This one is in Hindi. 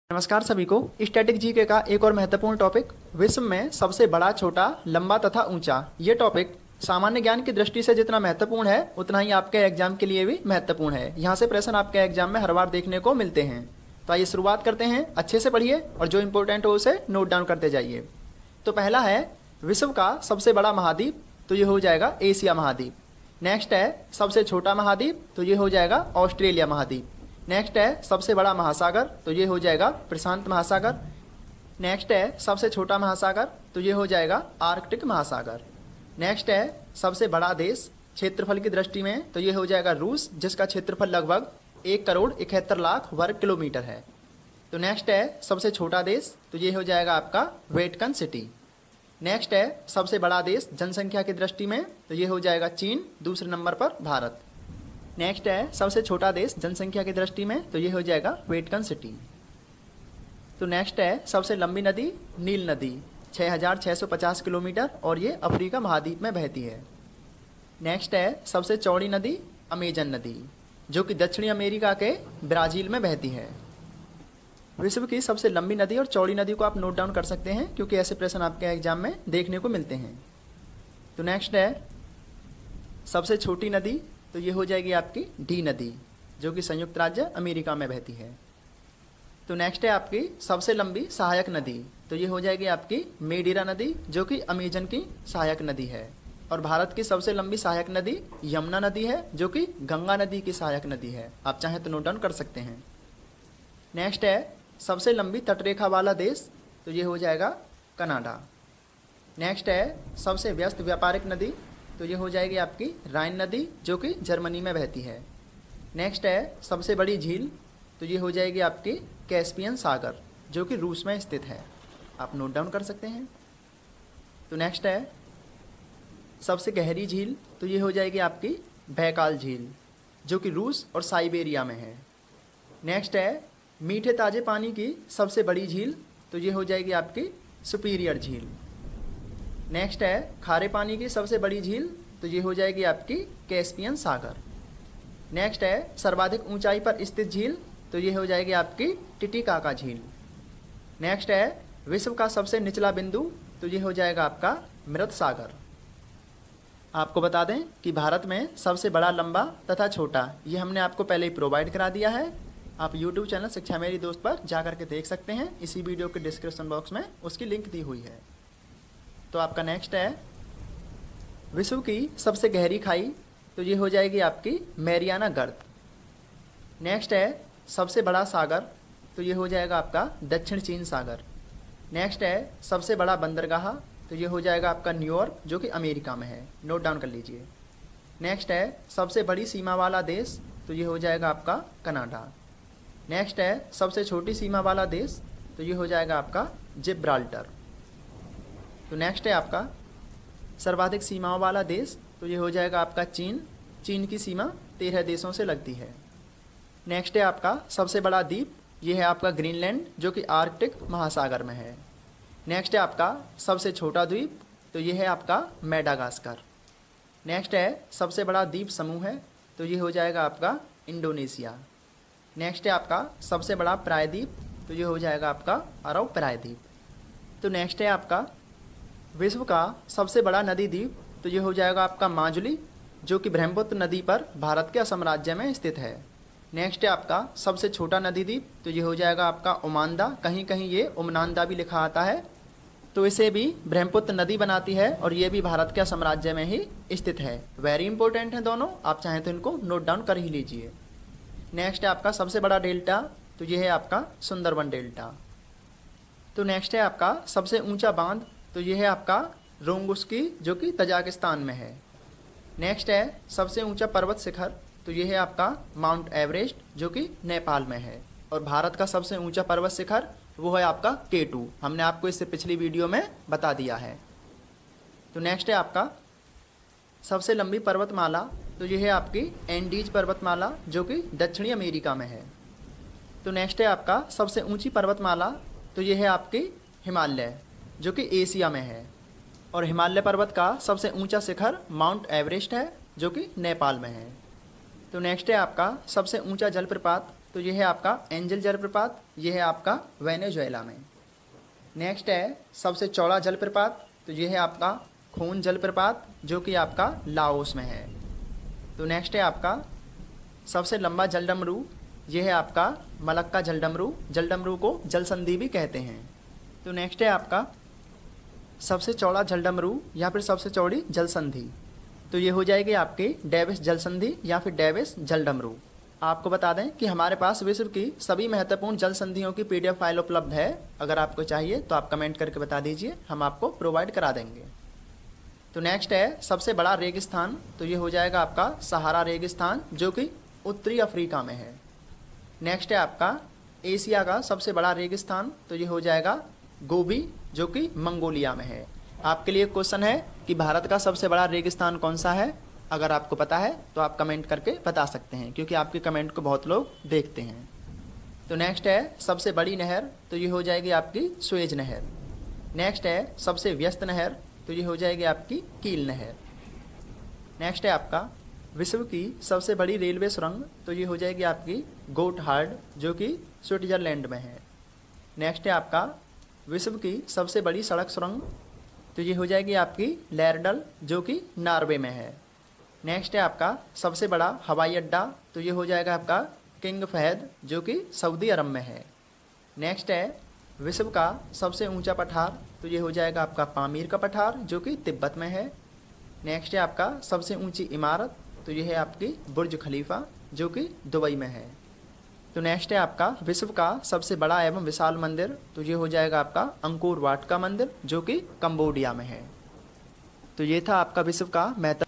नमस्कार सभी को। स्टैटिक जीके का एक और महत्वपूर्ण टॉपिक, विश्व में सबसे बड़ा, छोटा, लंबा तथा ऊंचा। ये टॉपिक सामान्य ज्ञान की दृष्टि से जितना महत्वपूर्ण है उतना ही आपके एग्जाम के लिए भी महत्वपूर्ण है। यहाँ से प्रश्न आपके एग्जाम में हर बार देखने को मिलते हैं। तो आइए शुरुआत करते हैं। अच्छे से पढ़िए और जो इंपॉर्टेंट हो उसे नोट डाउन करते जाइए। तो पहला है विश्व का सबसे बड़ा महाद्वीप, तो ये हो जाएगा एशिया महाद्वीप। नेक्स्ट है सबसे छोटा महाद्वीप, तो ये हो जाएगा ऑस्ट्रेलिया महाद्वीप। नेक्स्ट है सबसे बड़ा महासागर, तो ये हो जाएगा प्रशांत महासागर। नेक्स्ट है सबसे छोटा महासागर, तो ये हो जाएगा आर्कटिक महासागर। नेक्स्ट है सबसे बड़ा देश क्षेत्रफल की दृष्टि में, तो ये हो जाएगा रूस, जिसका क्षेत्रफल लगभग 1,71,00,000 वर्ग किलोमीटर है। तो नेक्स्ट है सबसे छोटा देश, तो ये हो जाएगा आपका वेटिकन सिटी। नेक्स्ट है सबसे बड़ा देश जनसंख्या की दृष्टि में, तो ये हो जाएगा चीन, दूसरे नंबर पर भारत। नेक्स्ट है सबसे छोटा देश जनसंख्या की दृष्टि में, तो ये हो जाएगा वेटिकन सिटी। तो नेक्स्ट है सबसे लंबी नदी नील नदी, 6,650 किलोमीटर, और ये अफ्रीका महाद्वीप में बहती है। नेक्स्ट है सबसे चौड़ी नदी अमेजन नदी, जो कि दक्षिणी अमेरिका के ब्राज़ील में बहती है। विश्व की सबसे लंबी नदी और चौड़ी नदी को आप नोट डाउन कर सकते हैं, क्योंकि ऐसे प्रश्न आपके एग्जाम में देखने को मिलते हैं। तो नेक्स्ट है सबसे छोटी नदी, तो ये हो जाएगी आपकी डी नदी, जो कि संयुक्त राज्य अमेरिका में बहती है। तो नेक्स्ट है आपकी सबसे लंबी सहायक नदी, तो ये हो जाएगी आपकी मेडिरा नदी, जो कि अमेजन की सहायक नदी है। और भारत की सबसे लंबी सहायक नदी यमुना नदी है, जो कि गंगा नदी की सहायक नदी है। आप चाहें तो नोट डाउन कर सकते हैं। नेक्स्ट है सबसे लंबी तटरेखा वाला देश, तो ये हो जाएगा कनाडा। नेक्स्ट है सबसे व्यस्त व्यापारिक नदी, तो ये हो जाएगी आपकी राइन नदी, जो कि जर्मनी में बहती है। नेक्स्ट है सबसे बड़ी झील, तो ये हो जाएगी आपकी कैस्पियन सागर, जो कि रूस में स्थित है। आप नोट डाउन कर सकते हैं। तो नेक्स्ट है सबसे गहरी झील, तो ये हो जाएगी आपकी बैकाल झील, जो कि रूस और साइबेरिया में है। नेक्स्ट है मीठे ताजे पानी की सबसे बड़ी झील, तो ये हो जाएगी आपकी सुपीरियर झील। नेक्स्ट है खारे पानी की सबसे बड़ी झील, तो ये हो जाएगी आपकी कैस्पियन सागर। नेक्स्ट है सर्वाधिक ऊंचाई पर स्थित झील, तो ये हो जाएगी आपकी टिटिकाका झील। नेक्स्ट है विश्व का सबसे निचला बिंदु, तो ये हो जाएगा आपका मृत सागर। आपको बता दें कि भारत में सबसे बड़ा, लंबा तथा छोटा ये हमने आपको पहले ही प्रोवाइड करा दिया है। आप YouTube चैनल शिक्षा मेरी दोस्त पर जा करके देख सकते हैं। इसी वीडियो के डिस्क्रिप्शन बॉक्स में उसकी लिंक दी हुई है। तो आपका नेक्स्ट है विश्व की सबसे गहरी खाई, तो ये हो जाएगी आपकी मैरियाना गर्त। नेक्स्ट है सबसे बड़ा सागर, तो ये हो जाएगा आपका दक्षिण चीन सागर। नेक्स्ट है सबसे बड़ा बंदरगाह, तो ये हो जाएगा आपका न्यूयॉर्क, जो कि अमेरिका में है। नोट डाउन कर लीजिए। नेक्स्ट है सबसे बड़ी सीमा वाला देश, तो ये हो जाएगा आपका कनाडा। नेक्स्ट है सबसे छोटी सीमा वाला देश, तो ये हो जाएगा आपका जिब्राल्टर। तो नेक्स्ट है आपका सर्वाधिक सीमाओं वाला देश, तो ये हो जाएगा आपका चीन। चीन की सीमा 13 देशों से लगती है। नेक्स्ट है आपका सबसे बड़ा द्वीप, ये है आपका ग्रीनलैंड, जो कि आर्कटिक महासागर में है। नेक्स्ट है आपका सबसे छोटा द्वीप, तो ये है आपका मेडागास्कर। नेक्स्ट है सबसे बड़ा द्वीप समूह है, तो ये हो जाएगा आपका इंडोनेशिया। नेक्स्ट है आपका सबसे बड़ा प्रायद्वीप, तो ये हो जाएगा आपका अरब प्रायद्वीप। तो नेक्स्ट है आपका विश्व का सबसे बड़ा नदी द्वीप, तो ये हो जाएगा आपका माजुली, जो कि ब्रह्मपुत्र नदी पर भारत के असम राज्य में स्थित है। नेक्स्ट है आपका सबसे छोटा नदी द्वीप, तो ये हो जाएगा आपका ओमांदा, कहीं कहीं ये उमनांदा भी लिखा आता है। तो इसे भी ब्रह्मपुत्र नदी बनाती है और ये भी भारत के असम राज्य में ही स्थित है। वेरी इंपॉर्टेंट है दोनों, आप चाहें तो इनको नोट डाउन कर ही लीजिए। नेक्स्ट है आपका सबसे बड़ा डेल्टा, तो ये है आपका सुंदरबन डेल्टा। तो नेक्स्ट है आपका सबसे ऊंचा बांध, तो ये है आपका रोंगुस्की, जो कि तजाकिस्तान में है। नेक्स्ट है सबसे ऊंचा पर्वत शिखर, तो ये है आपका माउंट एवरेस्ट, जो कि नेपाल में है। और भारत का सबसे ऊंचा पर्वत शिखर वो है आपका K2, हमने आपको इससे पिछली वीडियो में बता दिया है। तो नेक्स्ट है आपका सबसे लंबी पर्वतमाला, तो ये है आपकी एंडीज पर्वतमाला, जो कि दक्षिणी अमेरिका में है। तो नेक्स्ट है आपका सबसे ऊंची पर्वतमाला, तो ये है आपकी हिमालय, जो कि एशिया में है। और हिमालय पर्वत का सबसे ऊंचा शिखर माउंट एवरेस्ट है, जो कि नेपाल में है। तो नेक्स्ट है आपका सबसे ऊंचा जलप्रपात, तो ये है आपका एंजल जलप्रपात, ये है आपका वेनेजुएला में। नेक्स्ट है सबसे चौड़ा जलप्रपात, तो ये है आपका खून जलप्रपात जो कि आपका लाओस में है। तो नेक्स्ट है आपका सबसे लंबा जलडमरू, ये है आपका मलक्का जलडमरू, जलडमरू को जलसंधि भी कहते हैं। तो नेक्स्ट है आपका सबसे चौड़ा जलडमरू या फिर सबसे चौड़ी जलसंधि, तो ये हो जाएगी आपकी डेविस जलसंधि या फिर डेविस जलडमरू। आपको बता दें कि हमारे पास विश्व की सभी महत्वपूर्ण जल संधियों की PDF फाइल उपलब्ध है। अगर आपको चाहिए तो आप कमेंट करके बता दीजिए, हम आपको प्रोवाइड करा देंगे। तो नेक्स्ट है सबसे बड़ा रेगिस्तान, तो ये हो जाएगा आपका सहारा रेगिस्तान जो कि उत्तरी अफ्रीका में है। नेक्स्ट है आपका एशिया का सबसे बड़ा रेगिस्तान, तो ये हो जाएगा गोबी जो कि मंगोलिया में है। आपके लिए क्वेश्चन है कि भारत का सबसे बड़ा रेगिस्तान कौन सा है। अगर आपको पता है तो आप कमेंट करके बता सकते हैं, क्योंकि आपके कमेंट को बहुत लोग देखते हैं। तो नेक्स्ट है सबसे बड़ी नहर, तो ये हो जाएगी आपकी सुएज नहर। नेक्स्ट है सबसे व्यस्त नहर, तो ये हो जाएगी आपकी कील नहर। नेक्स्ट है आपका विश्व की सबसे बड़ी रेलवे सुरंग, तो ये हो जाएगी आपकी गोटहार्ड जो कि स्विट्जरलैंड में है। नेक्स्ट है आपका विश्व की सबसे बड़ी सड़क सुरंग, तो ये हो जाएगी आपकी लैरडल जो कि नॉर्वे में है। नेक्स्ट है आपका सबसे बड़ा हवाई अड्डा, तो ये हो जाएगा आपका किंग फहद जो कि सऊदी अरब में है। नेक्स्ट है विश्व का सबसे ऊंचा पठार, तो ये हो जाएगा आपका पामीर का पठार जो कि तिब्बत में है। नेक्स्ट है आपका सबसे ऊंची इमारत, तो ये है आपकी बुर्ज खलीफा जो कि दुबई में है। तो नेक्स्ट है आपका विश्व का सबसे बड़ा एवं विशाल मंदिर, तो ये हो जाएगा आपका अंकोर वाट का मंदिर जो कि कंबोडिया में है। तो ये था आपका विश्व का महत्व